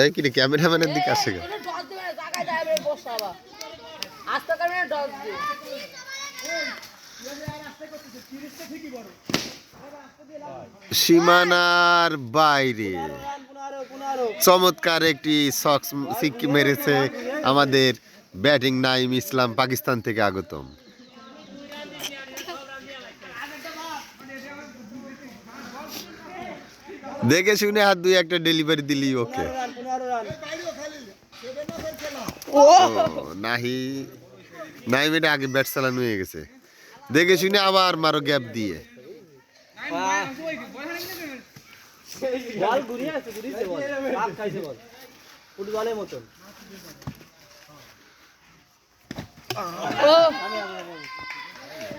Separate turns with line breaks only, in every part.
এই কি রে ক্যামেরাম্যানের দিকে আসছে কেন? সীমানার বাইরে চমৎকার একটি সক্স সিক্কি মেরেছে আমাদের ব্যাটিং নাইম ইসলাম, পাকিস্তান থেকে আগতম। দেখে শুনে হাত দুই একটা ডেলিভারি দিলি ওকে। নাহি নাইম এটা আগে ব্যাট চালানো হয়ে গেছে, দেখে শুনে আবার মারো গ্যাপ দিয়ে।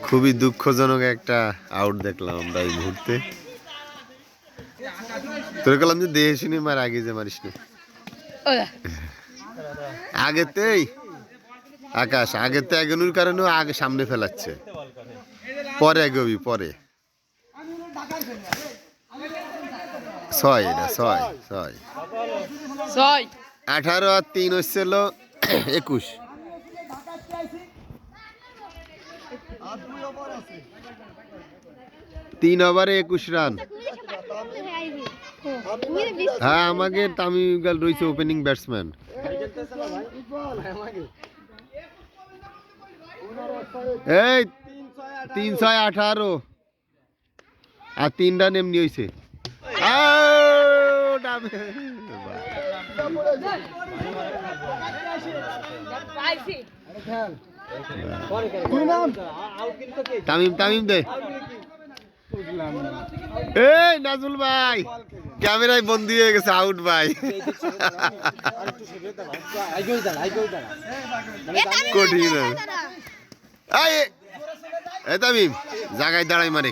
খুবই দুঃখজনক একটা আউট দেখলাম আমরা এই মুহূর্তে। তোর কলাম যে দেহে শুনে মার, আগে যে মারিস নি আগেতেই আকাশ, আগেতে এগোনোর কারণে আগে সামনে ফেলাচ্ছে, পরে এগোবি পরে। ছয়, এটা ছয় ছয় 18 আর 3 হচ্ছিল 21। 3 ওভারে 21 রান। হ্যাঁ, আমাকে তামিম ইকবাল রয়েছে ওপেনিং ব্যাটসম্যান। এই 3-6-18 আর 3 রান এমনি হয়েছে। তামিম তামিম দে। এই নাজুল ভাই ক্যামেরায় বন্দি হয়ে গেছে, আউট ভাই। কঠিন। এই তামিম জায়গায় দাঁড়াই মারে।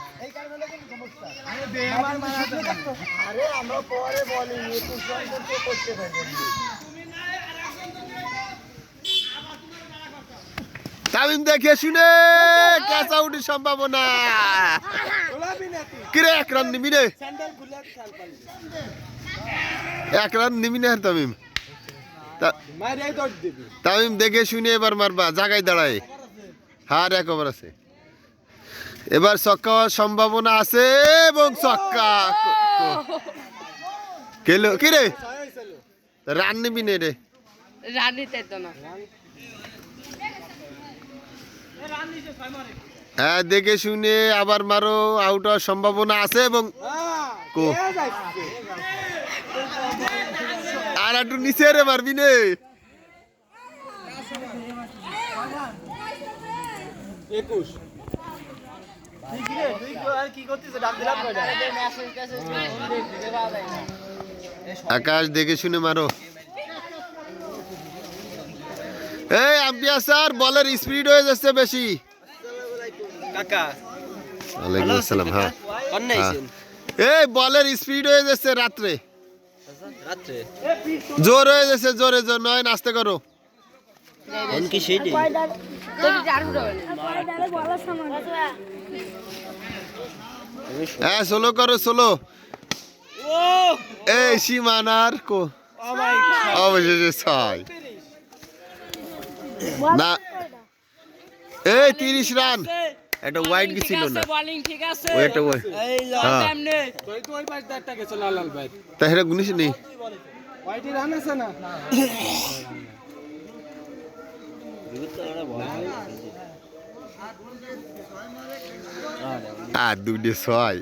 তামিম দেখে শুনে ক্যাচ আউটের সম্ভাবনা। কিরে 1 রান নিবি রে? 1 রান নিবি না তামিম? তামিম দেখে শুনে এবার মারবা, জায়গায় দাঁড়ায়। হার 1 ওভার আছে, এবার ছক্কা হওয়ার সম্ভাবনা আছে এবং ছক্কা। কেলো কিরে রান নিবি নে রে?
রান নিতে তো না।
হ্যাঁ, দেখে শুনে আবার মারো, আউট হওয়ার সম্ভাবনা আছে এবং আর একটু নিচে রে মারবি নে। আকাশ দেখে শুনে মারো। এই আম্পিয়ার স্যার, বলের স্পিড হয়ে যাচ্ছে বেশি। ওয়ালাইকুম আসসালাম। হ্যাঁ, এই বলের স্পিড হয়ে যাচ্ছে রাত্রে, জোর হয়ে যাচ্ছে, জোরে জোর নয়, নাচতে করো। হ্যাঁ, সোলো করো সোলো। এই সীমানার অবশেষে 6 না। এই 30 রান, একটা ওয়াইড কি ছিল না?
বোলিং ঠিক আছে,
ওই একটা ওই
এই এমনি
তুই তো ওই পাশে একটা গেছে লাল ভাই,
তাহলে গুনিস নেই।
ওয়াইটি রান আছে না?
আর 2 6।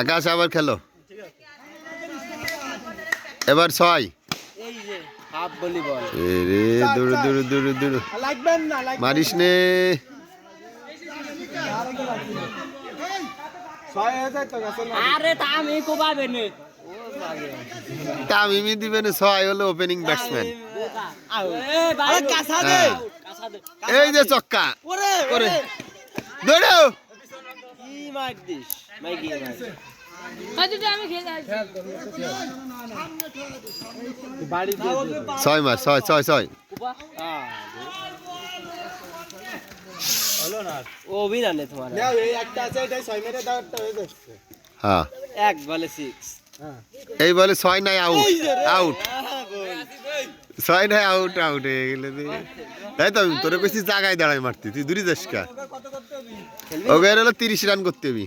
আকাশ আবার খেলো, এবার 6। দূরে দূরে দূরে দূরে মারিস নে। তামিমি দিবে না 6, হলো ওপেনিং ব্যাটসম্যান। এই যে চক্কা করে দৌড়ো
কি মার দিস মাইকি
হয়তো তো আমি খেয়ে যাচ্ছি
বাড়ি দিয়ে দে।
6 মাস 6 6 6
ও বিরানে তোমার
নাও এই একটা আছে এটাই 6 মেরে দাও একটা হয়ে যাচ্ছে
হ্যাঁ
এক বলে 6
হ্যাঁ
এই বলে 6 নাই আউট আউট 6 নাই আউট আউট হয়ে গেলে তাই তো আমি তোরে কইছি জায়গায় দাঁড়াই মারতি তুই দূরে যাস কা ওকে হলো 30 রান করতে হবি